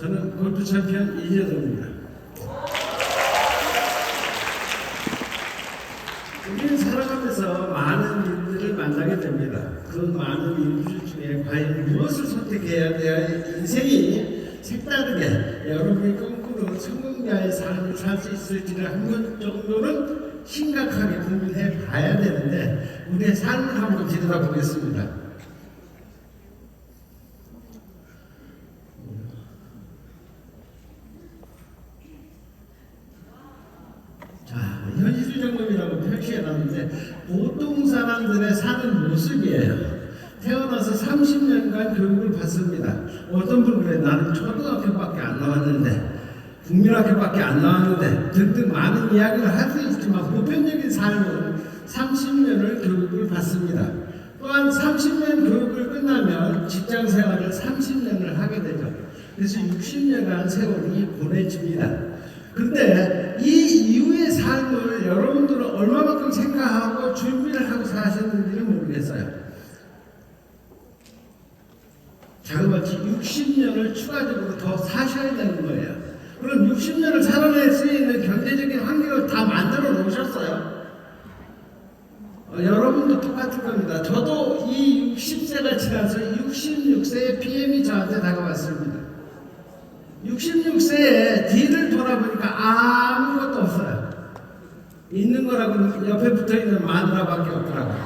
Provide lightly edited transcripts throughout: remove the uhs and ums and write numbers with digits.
저는 골프 챔피언 이재동입니다. 우리는 살아가면서 많은 일들을 만나게 됩니다. 그 많은 일들 중에 과연 무엇을 선택해야 돼야 인생이 색다르게 여러분이 거꾸로 성공자의 삶을 살 수 있을지를 한 번 정도는 심각하게 고민해 봐야 되는데 우리의 삶을 한번 들여다보겠습니다. 현실적금이라고 표시해놨는데 보통 사람들의 사는 모습이에요. 태어나서 30년간 교육을 받습니다. 어떤 분은 그래, 나는 초등학교밖에 안 나왔는데 국민학교밖에 안 나왔는데 등등 많은 이야기를 할 수 있지만 보편적인 삶은 30년을 교육을 받습니다. 또한 30년 교육을 끝나면 직장생활을 30년을 하게 되죠. 그래서 60년간 세월이 보내집니다. 근데 이 이후의 삶을 여러분들은 얼마만큼 생각하고 준비를 하고 사셨는지는 모르겠어요. 자그마치 60년을 추가적으로 더 사셔야 되는 거예요. 그럼 60년을 살아낼 수 있는 경제적인 환경을 다 만들어 놓으셨어요. 여러분도 똑같은 겁니다. 저도 이 60세가 지나서 66세의 PM이 저한테 다가왔습니다. 66세에 뒤를 돌아보니까 아무것도 없어요. 있는 거라고 옆에 붙어있는 마누라밖에 없더라고요.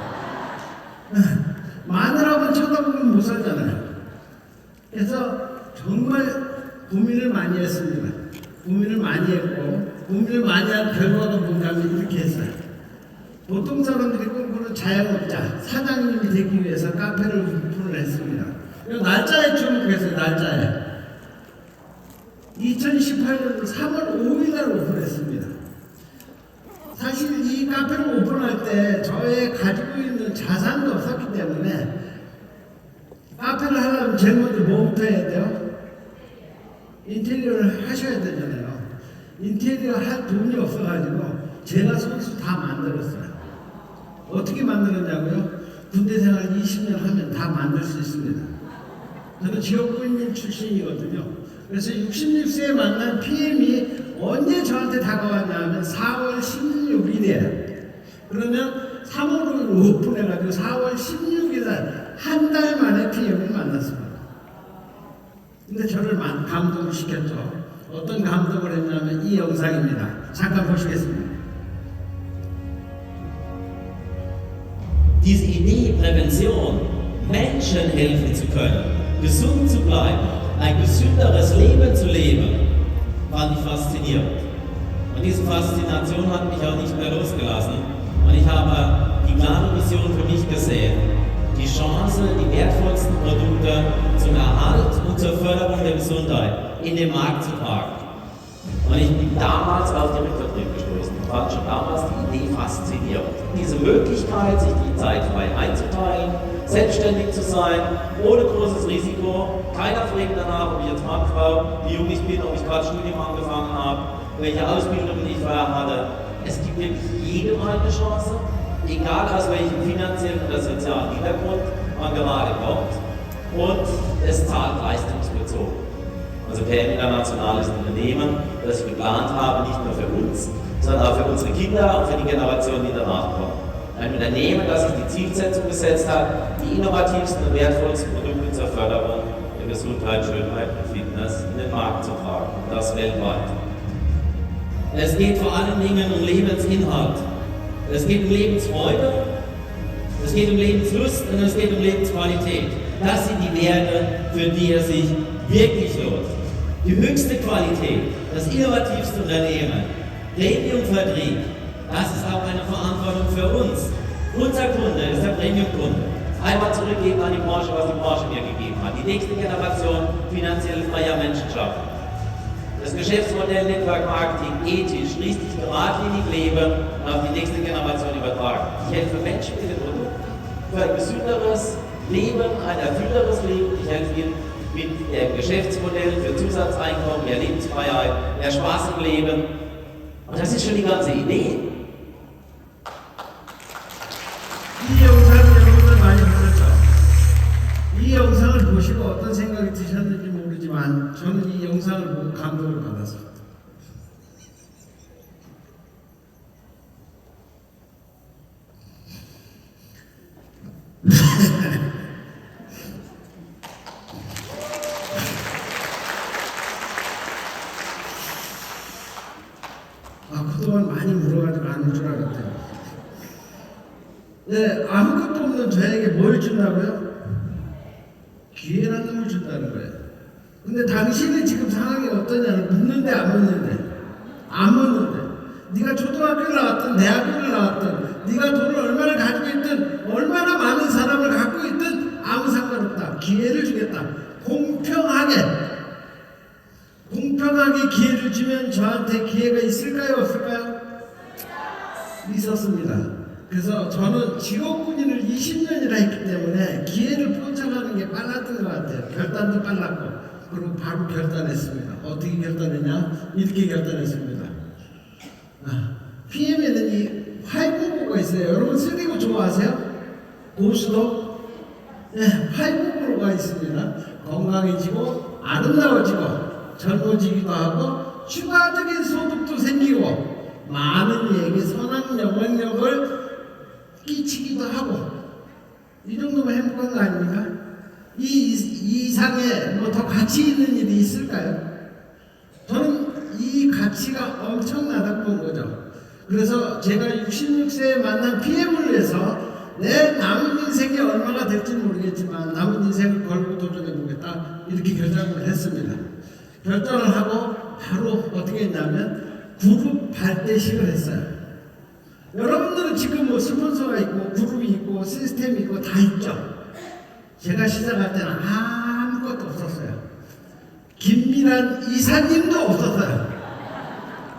마누라만 쳐다보면 못 살잖아요. 그래서 정말 고민을 많이 했습니다. 고민을 많이 했고 고민을 많이 한 결과가 뭔가 하면 이렇게 했어요. 보통 사람들이 꿈꾸는 자영업자, 사장님이 되기 위해서 카페를 오픈을 했습니다. 날짜에 주목했어요. 날짜에 2018년 3월 5일날 오픈했습니다. 사실 이 카페를 오픈할 때 저의 가지고 있는 자산도 없었기 때문에 카페를 하려면 제일 먼저 뭐부터 해야 돼요? 인테리어를 하셔야 되잖아요. 인테리어 할 돈이 없어가지고 제가 손수 다 만들었어요. 어떻게 만들었냐고요? 군대 생활 20년 하면 다 만들 수 있습니다. 저는 지역군인 출신이거든요. 그래서 66세에 만난 PM이 언제 저한테 다가왔냐면 4월 16일이에요. 그러면 3월 5일 오픈해가지고 4월 16일에 한 달 만에 PM을 만났습니다. 근데 저를 감동을 시켰죠. 어떤 감동을 했냐면 이 영상입니다. 잠깐 보시겠습니다. Diese Idee, Prävention, Menschen helfen zu können, gesund zu bleiben, ein gesünderes Leben zu leben, fand ich faszinierend. Und diese Faszination hat mich auch nicht mehr losgelassen. Und ich habe die klare Mission für mich gesehen, die Chance, die wertvollsten Produkte zum Erhalt und zur Förderung der Gesundheit in den Markt zu tragen. Und ich bin damals auf die Rückvertrieb gestoßen und fand schon damals die Idee faszinierend. Diese Möglichkeit, sich die Zeit frei einzuteilen, selbstständig zu sein, ohne großes Risiko. Keiner fragt danach, ob ich jetzt Mann, Frau, wie jung ich bin, ob ich gerade Studium angefangen habe, welche Ausbildung ich vorher hatte. Es gibt wirklich jedem eine Chance, egal aus welchem finanziellen oder sozialen Hintergrund man gerade kommt. Und es zahlt leistungsbezogen. Also PM International ist ein Unternehmen, das ich geplant habe, nicht nur für uns, sondern auch für unsere Kinder und für die Generationen, die danach kommen. Ein Unternehmen, das sich die Zielsetzung gesetzt hat, die innovativsten und wertvollsten Produkte zur Förderung der Gesundheit, Schönheit und Fitness in den Markt zu tragen, und das weltweit. Es geht vor allen Dingen um Lebensinhalt. Es geht um Lebensfreude, es geht um Lebenslust und es geht um Lebensqualität. Das sind die Werte, für die es sich wirklich lohnt. Die höchste Qualität, das innovativste Unternehmen, Premium-Vertrieb, das ist auch eine Verantwortung für uns. Unser Kunde ist der Premium-Kunde. Einmal zurückgeben an die Branche, was die Branche mir gegeben hat. Die nächste Generation finanziell freier Menschen schaffen. Das Geschäftsmodell Network Marketing ethisch, richtig geradlinig leben und auf die nächste Generation übertragen. Ich helfe Menschen mit den Produkten für ein gesünderes Leben, ein erfüllteres Leben. Ich helfe ihnen mit dem Geschäftsmodell für Zusatzeinkommen, mehr Lebensfreiheit, mehr Spaß im Leben. Und das ist schon die ganze Idee. 이 영상을 여러분들 많이 보셨죠? 이 영상을 보시고 어떤 생각이 드셨는지 모르지만 모르지만 저는 이 영상을 보고 감동을 받았습니다. 그동안 많이 물어가지고 안 올 줄 알았대요. 네, 아무것도 없는 저에게 뭘 준다고요? 기회라는 걸 준다는 거예요. 근데 당신이 지금 상황이 어떠냐를 묻는데 안 묻는데, 안 묻는데. 네가 초등학교를 나왔든 대학교를 나왔든 네가 돈을 얼마나 가지고 있든 얼마나 많은 사람을 갖고 있든 아무 상관없다. 기회를 주겠다. 공평하게 기회를 주면 저한테 기회가 있을까요? 없을까요? 있었습니다. 그래서 저는 직업군인을 20년이나 했기 때문에 기회를 포착하는 게 빨랐던 것 같아요. 결단도 빨랐고. 그리고 바로 결단했습니다. 어떻게 결단했냐? 이렇게 결단했습니다. PM에는 이 활구보가 있어요. 여러분 쓰리고 좋아하세요? 고수도? 네, 활구보가 있습니다. 건강해지고 아름다워지고 젊어지기도 하고 추가적인 소득도 생기고 많은 이에게 선한 영향력을 끼치기도 하고 이 정도면 행복한 거 아닙니까? 이 이상의 뭐 더 가치 있는 일이 있을까요? 저는 이 가치가 엄청나다고 본 거죠. 그래서 제가 66세에 만난 PM을 위해서 내 남은 인생이 얼마가 될지 모르겠지만 남은 인생을 걸고 도전해 보겠다 이렇게 결정을 했습니다. 결정을 하고 바로 어떻게 했냐면 그룹 발대식을 했어요. 여러분들은 지금 뭐 스폰서가 있고 그룹이 있고 시스템이 있고 다 있죠. 제가 시작할 때는 아무것도 없었어요. 김미란 이사님도 없었어요.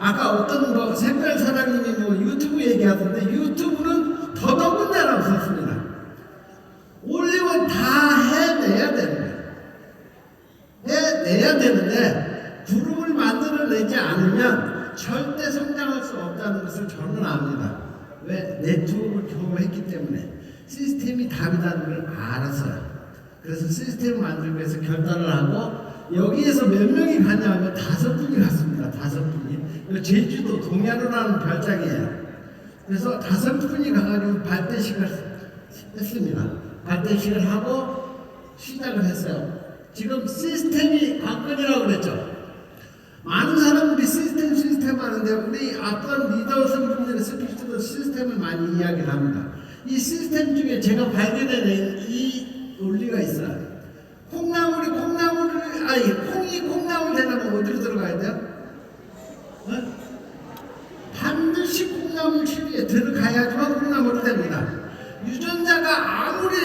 아까 어떤 뭐 샛별 사장님이 뭐 유튜브 얘기하던데 유튜브는 더더군다나 없었습니다. 올리면 다 해내야 되는 거예요. 해내야 되는데 그룹을 만들어내지 않으면 절대 성장할 수 없다는 것을 저는 압니다. 왜? 네트워크를 경험했기 때문에 시스템이 답이라는 걸 알았어요. 그래서 시스템을 만들기 위해서 결단을 하고 여기에서 몇 명이 갔냐 하면 5분이 갔습니다. 5분이. 제주도 동야로라는 별장이에요. 그래서 5분이 가가지고 발대식을 했습니다. 발대식을 하고 시작을 했어요. 지금 시스템이 관건이라고 그랬죠. 많은 사람들이 시스템 하는데 우리 어떤 리더 성분들의 스피치도 시스템을 많이 이야기를 합니다. 이 시스템 중에 제가 발견해낸 이 논리가 있어요. 콩이 콩나물 되려면 어디로 들어가야 돼요? 반드시 콩나물 시루에 들어가야지만 콩나물이 됩니다. 유전자가 아무리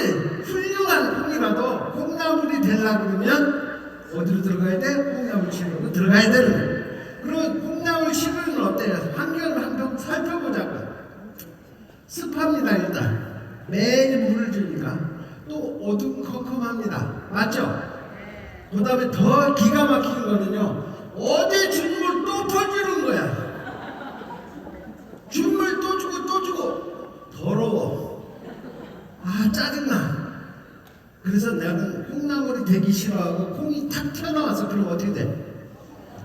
훌륭한 콩이라도 콩나물이 되려고 그러면 어디로 들어가야 돼? 콩나물 시루로 들어가야 되는 거예요. 그럼 콩나물 시루는 어때요? 환경을 한번 살펴보자고요. 습합니다. 일단 매일 물을 주니까 또 어두컴컴합니다. 맞죠? 그 다음에 더 기가 막힌 거는요, 어제 준 물 또 퍼주는 거야. 준 물 또 주고 더러워. 짜증나. 그래서 나는 콩나물이 되기 싫어하고 콩이 탁 튀어나와서 그럼 어떻게 돼?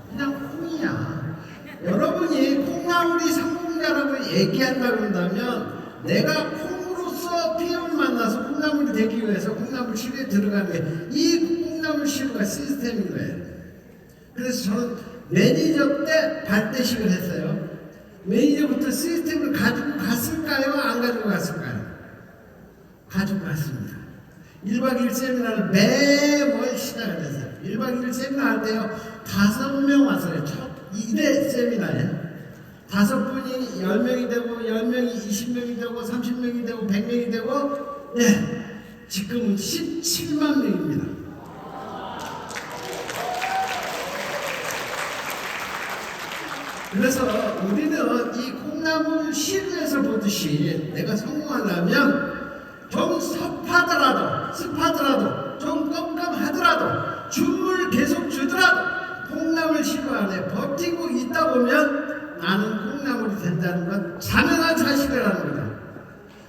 그냥 콩이야. 여러분이 콩나물이 성공자라고 얘기한다고 한다면 내가 콩으로서 PM을 만나서 콩나물이 되기 위해서 콩나물 시루에 들어가는 게 이 콩나물 시루가 시스템인 거예요. 그래서 저는 매니저 때 발대식을 했어요. 매니저부터 시스템을 가지고 갔을까요? 안 가지고 갔을까요? 가지고 갔습니다. 1박 2일 세미나를 매월 시작을 했어요. 1박 2일 세미나 할 때요 5명 왔어요. 첫 1회 세미나에 5분이 10명이 되고 10명이 20명이 되고 30명이 되고 100명이 되고 지금은 17만 명입니다. 그래서 우리는 이 콩나물 시루에서 보듯이 내가 성공하려면 좀 습하더라도 좀 껌껌하더라도 준물 계속 주더라도 콩나물 시루 안에 버티고 있다 보면 나는 콩나물이 된다는 건 자명한 사실이라는 거죠.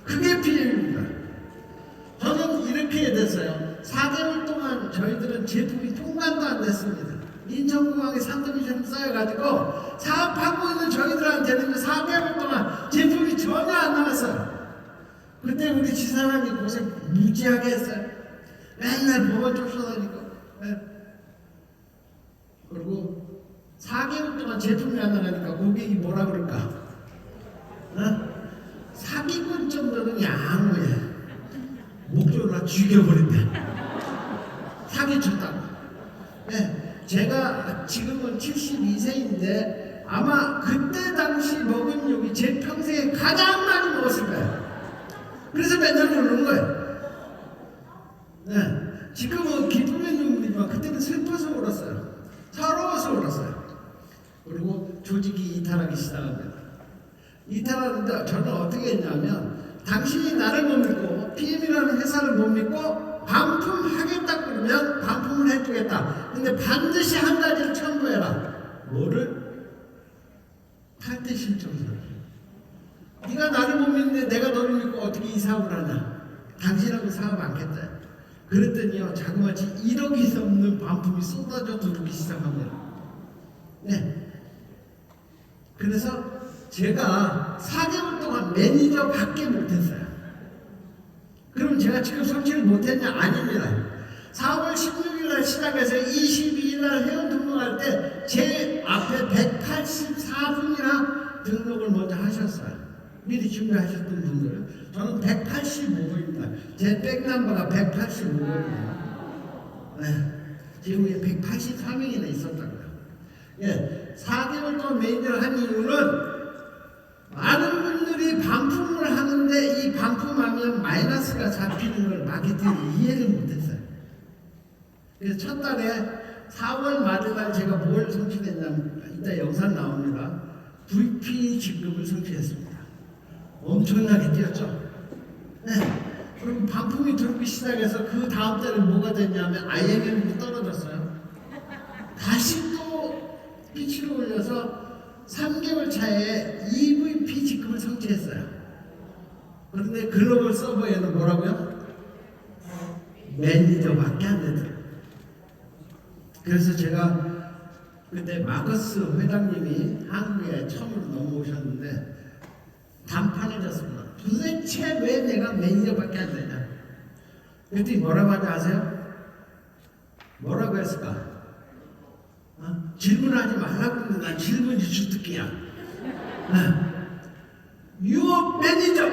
그게 PM입니다. 저는 이렇게 됐어요. 4개월 동안 저희들은 제품이 통관도 안 됐습니다. 인천공항에 3등시험 쌓여가지고 사업하고 있는 저희들한테는 4개월 동안 제품이 전혀 안 나왔어요. 그때 우리 지사람이 고생 무지하게 했어요. 맨날 법원 쫓아다니고. 네. 그리고 4개월 동안 제품이 안 나가니까 고객이 뭐라 그럴까? 사기꾼 정도는 양호해. 목조를 죽여버린다. 사기쳤다고. 네, 제가 지금은 72세인데 아마 그때 당시 먹은 욕이 제 평생에 가장 많이 먹었을 거예요. 그래서 맨날 그러는 거예요. 네, 지금은 기쁨의 눈물이지만 그때는 슬퍼서 울었어요. 서러워서 울었어요. 그리고 조직이 이탈하기 시작합니다. 이탈하는데 저는 어떻게 했냐면 당신이 나를 못 믿고 PM이라는 회사를 못 믿고 반품하겠다 그러면 반품을 해주겠다. 근데 반드시 한 가지를 첨부해라. 뭐를? 탈퇴 신청서를. 네가 나를 못 믿는데 내가 너를 믿고 어떻게 이 사업을 하냐. 당신하고 사업 않겠다. 그랬더니요 자그마치 1억이 넘는 반품이 쏟아져 들어오기 시작합니다. 네. 그래서 제가 4개월 동안 매니저밖에 못했어요. 그럼 제가 지금 성취를 못했냐? 아닙니다. 4월 16일 날 시작해서 22일 날 회원 등록할 때 제 앞에 184분이나 등록을 먼저 하셨어요. 미리 준비하셨던 분들은. 저는 185번입니다. 제 백넘버가 185번이에요. 네. 지금 183명이나 있었다고요. 예, 4개월 동안 매니저를 한 이유는 많은 분들이 반품을 하는데 이 반품하면 마이너스가 잡히는 걸 마케팅을 이해를 못했어요. 그래서 첫 달에 4월 말일날 제가 뭘 성취했냐면 이따 영상 나옵니다. VP 직급을 성취했습니다. 엄청나게 뛰었죠. 네. 그리고 반품이 들어오기 시작해서 그 다음 달에 뭐가 됐냐면 IMM이 떨어졌어요. 다시 또 피치를 올려서 3개월 차에 EVP 직급을 성취했어요. 그런데 글로벌 서버에는 뭐라고요? 매니저밖에 안 되더라고요. 그래서 제가 그때 마커스 회장님이 한국에 처음으로 넘어오셨는데 단판을 졌습니다. 도대체 왜 내가 매니저밖에 안 되냐? 그랬더니 뭐라고 하지 아세요? 뭐라고 했을까? 질문하지 말라고 했는데 난 질문이 주특기야. 유업 매니저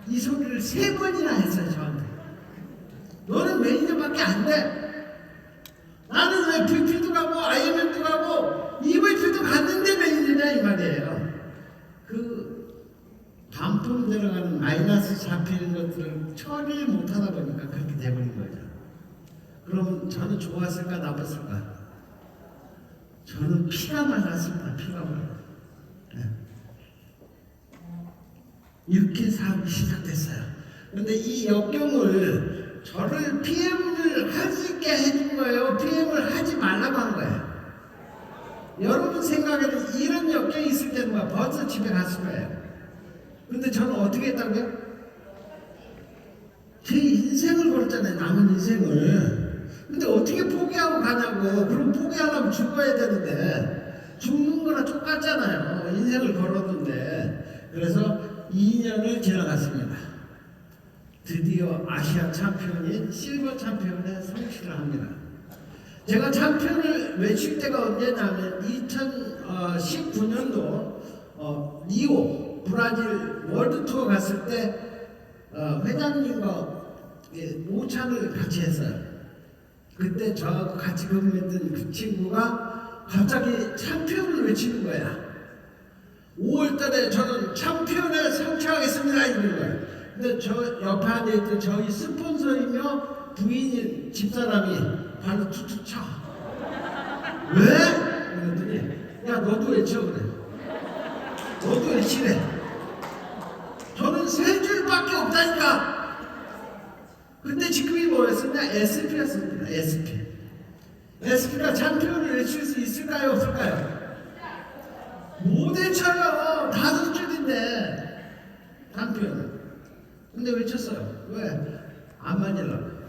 이 소리를 3번이나 했어요 저한테. 너는 매니저밖에 안 돼. 나는 왜 VP도 가고 IMM도 가고 EVP도 갔는데 매니저냐 이 말이에요. 그 반품 들어가는 마이너스 잡히는 것들을 처리를 못하다 보니까 그렇게 돼버린 거죠. 그럼 저는 좋았을까 나빴을까? 저는 피가 말랐습니다. 피가 말랐어요. 네. 이렇게 사업이 시작됐어요. 그런데 이 역경을 저를 PM을 할 수 있게 해준 거예요. PM을 하지 말라고 한 거예요. 여러분 생각에는 이런 역경이 있을 때는 벌써 집에 갔을 거예요. 근데 저는 어떻게 했다고요? 제 인생을 걸었잖아요. 남은 인생을. 근데 어떻게 포기하고 가냐고. 그럼 포기하려면 죽어야 되는데 죽는 거랑 똑같잖아요. 인생을 걸었는데. 그래서 2년을 지나갔습니다. 드디어 아시아 챔피언인 실버 챔피언에 성취를 합니다. 제가 챔피언을 외칠 때가 언제냐면 2019년도 리오 브라질 월드 투어 갔을 때 회장님과 오찬을 같이 했어요. 그때 저하고 같이 근무했던 그 친구가 갑자기 챔피언을 외치는 거야. 5월달에 저는 챔피언에 성취하겠습니다 이러는 거야. 근데 저 옆에 앉아있던 저희 스폰서이며 부인인 집사람이 발로 툭툭 쳐. 왜? 그랬더니 야 너도 외쳐 그래. 너도 외치래. 저는 3줄밖에 없다니까. 근데 직급이 뭐였었냐? SP였습니다. SP. SP가 챔피언을 외칠 수 있을까요? 없을까요? 못 외쳐요. 5줄인데 챔피언은. 근데 외쳤어요. 왜? 안 맞으려고.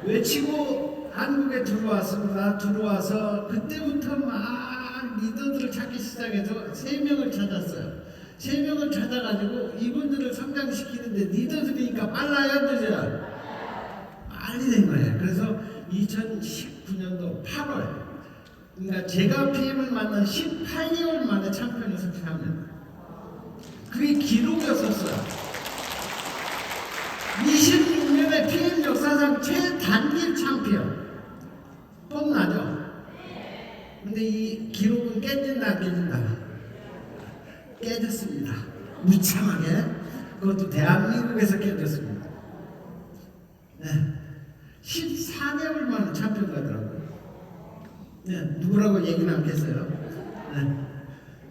외치고 한국에 들어왔습니다. 들어와서 그때부터 막 리더들을 찾기 시작해서 3명을 찾았어요. 3명을 찾아가지고 이분들을 성장시키는데 리더들이니까 빨라요, 늦어요? 빨리 된 거예요. 그래서 2019년도 8월, 그러니까 제가 PM을 만난 18개월 만에 챔피언을 석패합니다. 그게 기록이었었어요. 26년의 PM 역사상 최단기 챔피언. 뻔나죠? 근데 이 기록은 깨진다 안 깨진다? 깨졌습니다. 무참하게. 그것도 대한민국에서 깨졌습니다. 네. 14개월 만에 챔피언 가더라고요. 네. 누구라고 얘기는 않겠어요? 네.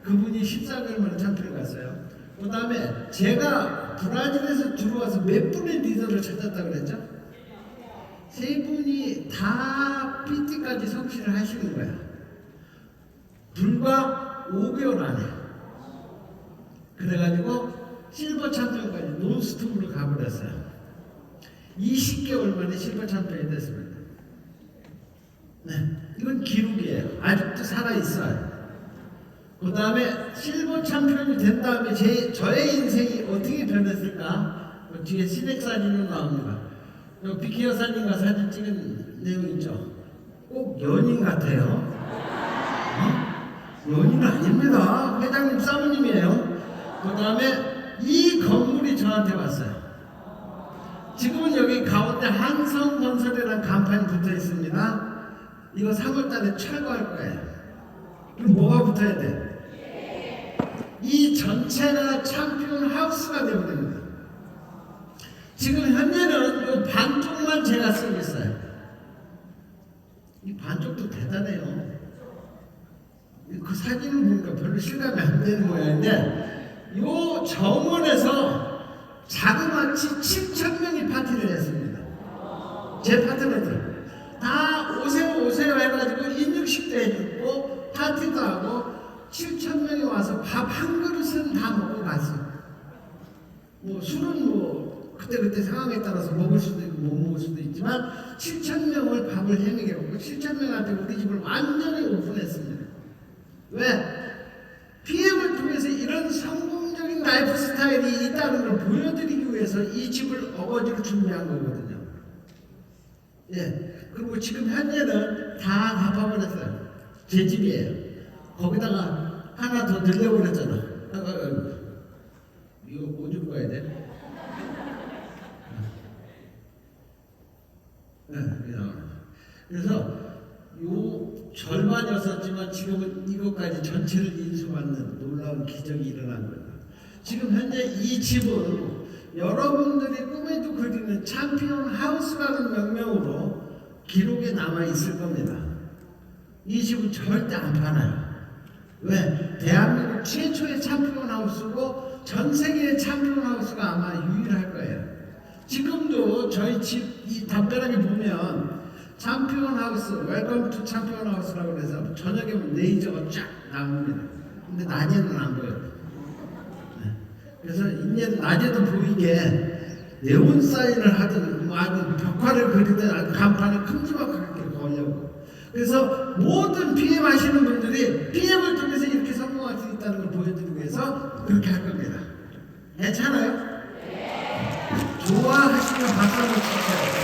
그분이 14개월 만에 챔피언 갔어요. 그 다음에 제가 브라질에서 들어와서 몇 분의 리더를 찾았다 그랬죠? 3분이 다 PT까지 성취를 하시는 거야. 불과 5개월 안에. 그래가지고 실버 챔피언까지 논스톱으로 가버렸어요. 20개월 만에 실버 챔피언이 됐습니다. 네, 이건 기록이에요. 아직도 살아있어요. 그 다음에 실버 챔피언이 된 다음에 저의 인생이 어떻게 변했을까? 뒤에 시댁 사진으로 나옵니다. 비키 여사님과 사진 찍은 내용 있죠? 꼭 연인 같아요. 연인 아닙니다. 회장님 사모님이에요. 그 다음에 이 건물이 저한테 왔어요. 지금은 여기 가운데 한성건설이라는 간판이 붙어 있습니다. 이거 3월달에 철거할 거예요. 그럼 뭐가 붙어야 돼? 이 전체가 챔피언 하우스가 되어버립니다. 지금 현재는 이 반쪽만 제가 쓰고 있어요. 이 반쪽도 대단해요. 그 사진을 보니까 별로 실감이 안 되는 모양인데 이 정원에서 자그마치 7,000명이 파티를 했습니다. 제 파트너들 다 오세요 해가지고 인육식도 해주고 파티도 하고 7,000명이 와서 밥 한 그릇은 다 먹고 갔어요. 뭐 술은 뭐 그때 상황에 따라서 먹을 수도 있고 못 먹을 수도 있지만 7,000명을 밥을 해먹였고 7,000명한테 우리 집을 완전히 오픈했습니다. 왜? PM을 통해서 이런 성공적인 라이프 스타일이 있다는 걸 보여드리기 위해서 이 집을 어거지로 준비한 거거든요. 예. 그리고 지금 현재는 다 갚아버렸어요. 제 집이에요. 거기다가 하나 더 늘려버렸잖아. 이거 뭐 좀 가야 돼? 그래서 요 절반이었었지만 지금은 이것까지 전체를 인수받는 놀라운 기적이 일어난 거예요. 지금 현재 이 집은 여러분들이 꿈에도 그리는 챔피언 하우스라는 명명으로 기록에 남아 있을 겁니다. 이 집은 절대 안 팔아요. 왜? 대한민국 최초의 챔피언 하우스고 전 세계의 챔피언 하우스가 아마 유일할 거예요. 지금도 저희 집 이 담벼락에 보면 챔피언 하우스, 웰컴 투 챔피언 하우스라고 해서 저녁에 보면 레이저가 쫙 나옵니다. 근데 낮에는 안 보여요. 네. 그래서 이제 낮에도 보이게 네온 사인을 하든 벽화를 그리든 간판을 큼지막하게 걸려고. 그래서 모든 PM 하시는 분들이 PM을 통해서 이렇게 성공할 수 있다는 걸 보여드리기 위해서 그렇게 할 겁니다. 괜찮아요? 좋아하시면 박수 한번 주세요.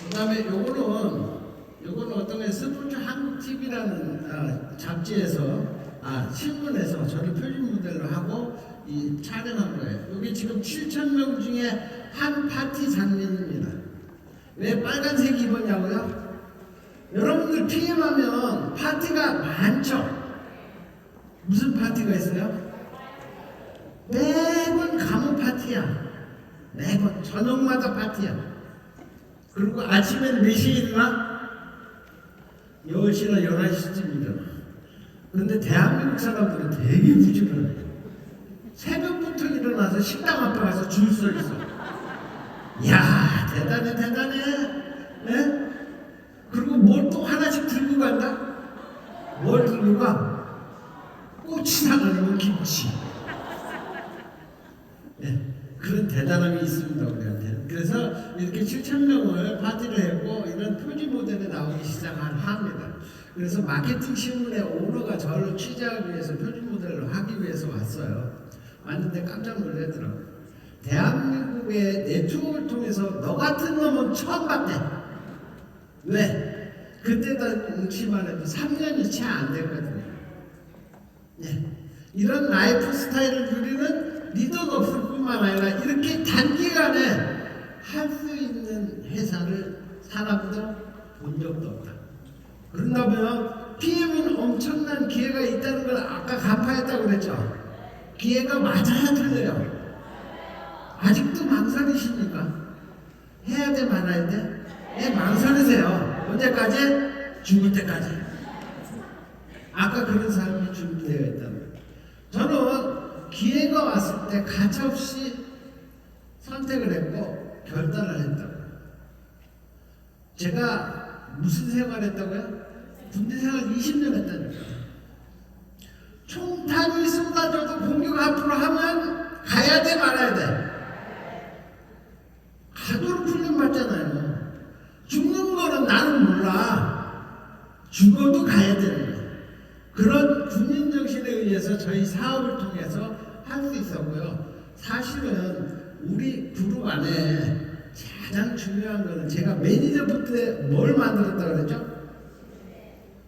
그 다음에 요거는 어떤 게 스포츠 한국 TV라는 잡지에서 신문에서 저를 표준 모델로 하고 이 촬영한 거예요. 여기 지금 7,000명 중에 한 파티 장면입니다. 왜 빨간색 입었냐고요? 여러분들 PM하면 파티가 많죠? 무슨 파티가 있어요? 매번 감옥 파티야. 매번 저녁마다 파티야. 그리고 아침에는 몇 시에 일어나? 10시나 11시쯤 일어나. 근데 대한민국 사람들은 되게 부지런해. 새벽부터 일어나서 식당 앞에 가서 줄 서 있어. 이야, 대단해. 네? 그리고 뭘 또 하나씩 들고 간다? 뭘 들고 가? 꼬치상 아니면 김치. 네, 그런 대단함이 있습니다 우리한테. 그래서 이렇게 7,000명을 파티를 했고 이런 표지 모델에 나오기 시작합니다. 그래서 마케팅 신문의 오너가 저를 취재하기 위해서 표지 모델을 하기 위해서 왔어요. 왔는데 깜짝 놀라더라고요. 대한민국의 네트워크를 통해서 너 같은 놈은 처음 봤대. 왜? 그때 당시만 해도 3년이 채 안 됐거든요. 네. 이런 라이프 스타일을 누리는 리더가 없을 뿐만 아니라 이렇게 단기간에 할 수 있는 회사를 사람도 본 적도 없다. 그런다면 PM은 엄청난 기회가 있다는 걸 아까 간파했다고 그랬죠. 기회가 맞아야 틀려요. 아직도 망설이십니까? 해야 돼 말아야 돼? 네, 망설이세요. 언제까지? 죽을 때까지. 아까 그런 사람이 준비되어 있다는 거예요. 저는 기회가 왔을 때 가차없이 선택을 했고 결단을 했다고요. 제가 무슨 생활을 했다고요? 군대 생활 20년 했다니까요. 총탄이 쏟아져도 공격 앞으로 하면 가야 돼 말아야 돼? 가도록 훈련 받잖아요. 죽는 거는 나는 몰라. 죽어도 가야 되는 거예요. 그런 군인 정신에 의해서 저희 사업을 통해서 할 수 있었고요. 사실은 우리 그룹 안에 가장 중요한 거는 제가 매니저부 때 뭘 만들었다고 그랬죠?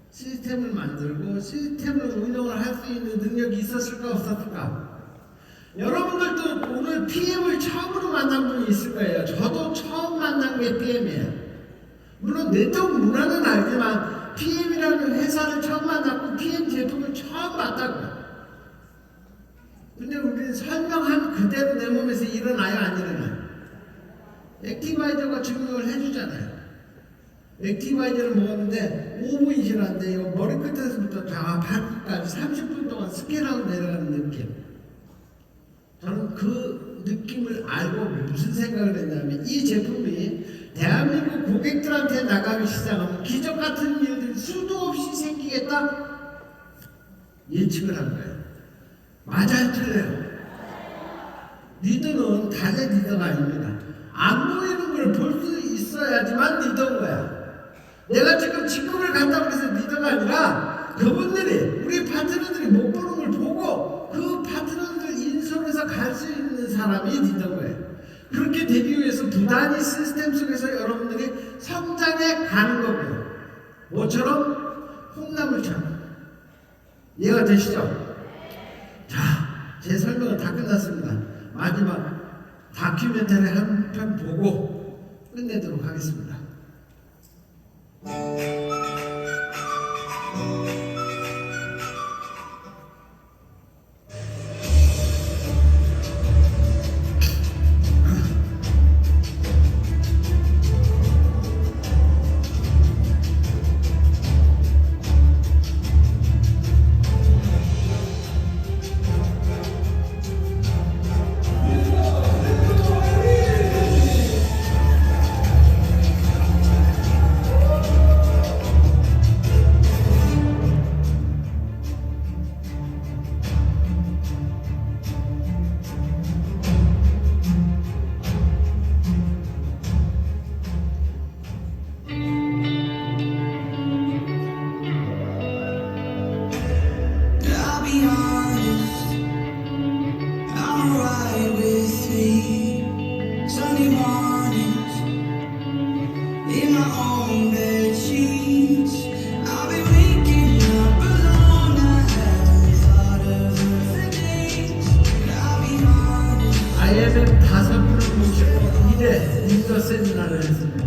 시스템을 만들고 시스템을 운영을 할 수 있는 능력이 있었을까 없었을까? 여러분들도 오늘 PM을 처음으로 만난 분이 있을 거예요. 저도 처음 만난 게 PM이에요. 물론 네트워크 문화는 알지만 PM이라는 회사를 처음 만났고 PM 제품을 처음 봤다고요. 근데 우리는 설명한 그대로 내 몸에서 일어나요 안 일어나요? 액티바이저가 증명을 해주잖아요. 액티바이저를 먹었는데 5분이 지났는데 머리끝에서부터 다 발끝까지 30분 동안 스캔하고 내려가는 느낌. 저는 그 느낌을 알고 무슨 생각을 했냐면 이 제품이 대한민국 고객들한테 나가기 시작하면 기적 같은 일들이 수도 없이 생기겠다 예측을 한 거예요. 맞아요 틀려요? 리더는 단의 리더가 아닙니다. 안 보이는 걸 볼 수 있어야지만 리더인 거야. 내가 지금 직급을 간다고 해서 리더가 아니라 그분들이 우리 파트너들이 못 보는 걸 보고 그 파트너들 인솔해서 갈 수 있는 사람이 리더인 거예요. 그렇게 되기 위해서 부단히 시스템 속에서 여러분들이 성장해 가는 거고요. 뭐처럼? 콩나물처럼. 이해가 되시죠? 자, 제 설명은 다 끝났습니다. 마지막 다큐멘터리 한 편 보고 끝내도록 하겠습니다. IMF 5분을 모시고 1회 리더 세미나를 했습니다.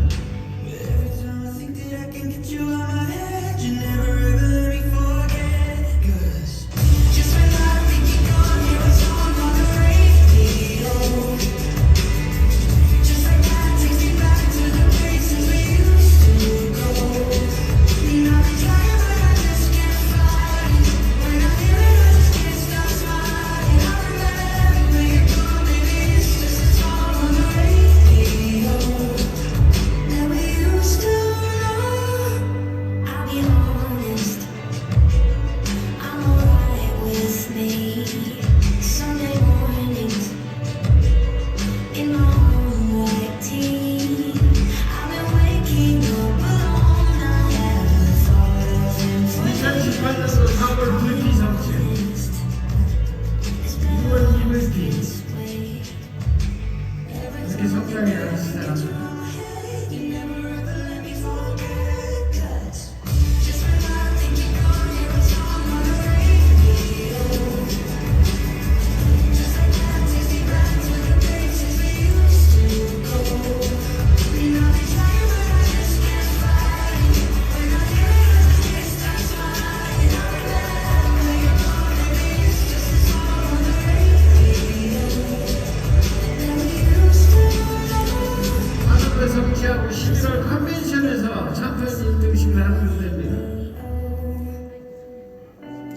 11월 컨벤션에서 챔피언 인증식을 하는 무대입니다.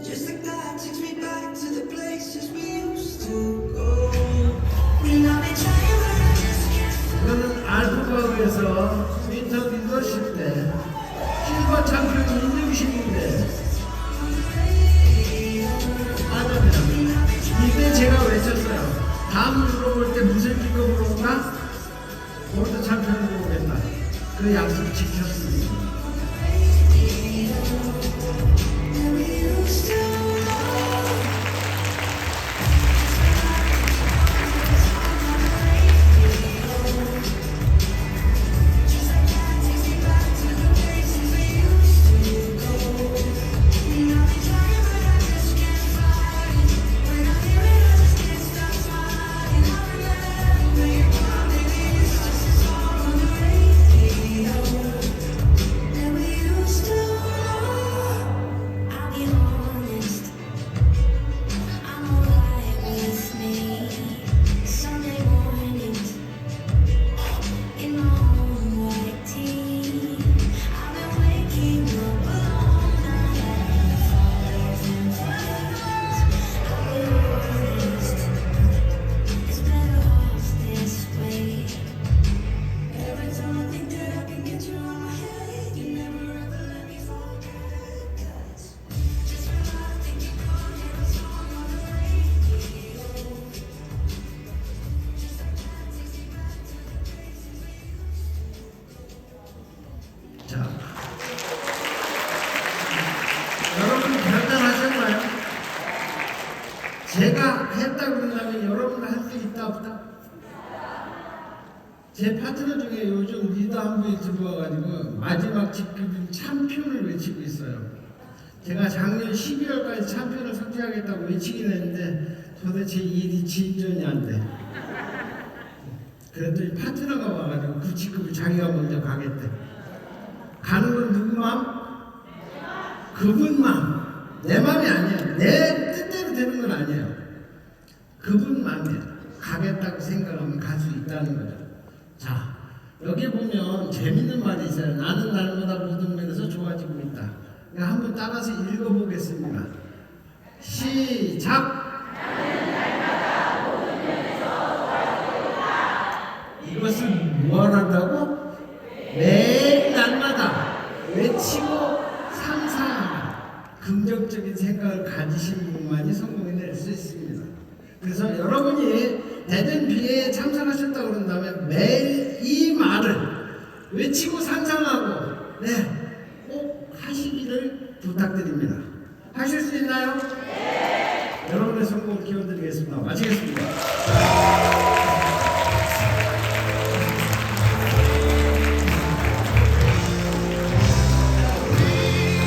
Just like that takes me back to the places we used to go. When I've been trying but I just can't. 이거는 알프바우에서 윈터 리더십 때 실버 챔피언 인증식인데 맞습니다. 이때 제가 외쳤어요. 다음 물어볼 때 무슨 직업으로 오나? 월드 챔피언으로 오겠다. 그 약속 지켰습니다. And we used to. Just like that takes me back to the places we used to go. When I've been trying but I just can't find. When I hear it I just can't stop smiling. I remember your call, baby, it's just a song on the radio. And we used to. I'll be honest, I'm alright with me. Sunday mornings in my own white tee. I've been waking up alone. I haven't followed in friends. I'll be honest, it's better off this way. Every time I think that I can get you out my head, you never ever let me forget. 'Cause just when I think you're gone, hear a song on the radio. Just like that takes me back to the places we used to. 자, 여러분 결단하셨나요? 제가 했다 그런다면 여러분 할 수 있다 없다? 제 파트너 중에 요즘 리더 한 분이 들어와가지고 마지막 직급인 챔피언을 외치고 있어요. 제가 작년 12월까지 챔피언을 석재하겠다고 외치긴 했는데 도대체 일이 진전이 안 돼. 그랬더니 파트너가 와가지고 그 직급을 자기가 먼저 가겠대. 가는 건 누구 맘? 그분 맘. 내 맘이 아니에요. 내 뜻대로 되는 건 아니에요. 그분 맘이에요. 가겠다고 생각하면 갈 수 있다는 거죠. 자, 여기 보면 재밌는 말이 있어요. 나는 날마다 모든 면에서 좋아지고 있다. 그러니까 한번 따라서 읽어보겠습니다. 시작! 이것을 무언한다고? 매일 날마다 외치고 상상하라. 긍정적인 생각을 가지신 분만이 성공해낼 수 있습니다. 그래서 여러분이 대든 비회에 참석하셨다고 그런다면 매일 이 말을 외치고 상상하고 꼭 하시기를 부탁드립니다. 하실 수 있나요? 네. 여러분의 성공을 기원드리겠습니다. 마치겠습니다.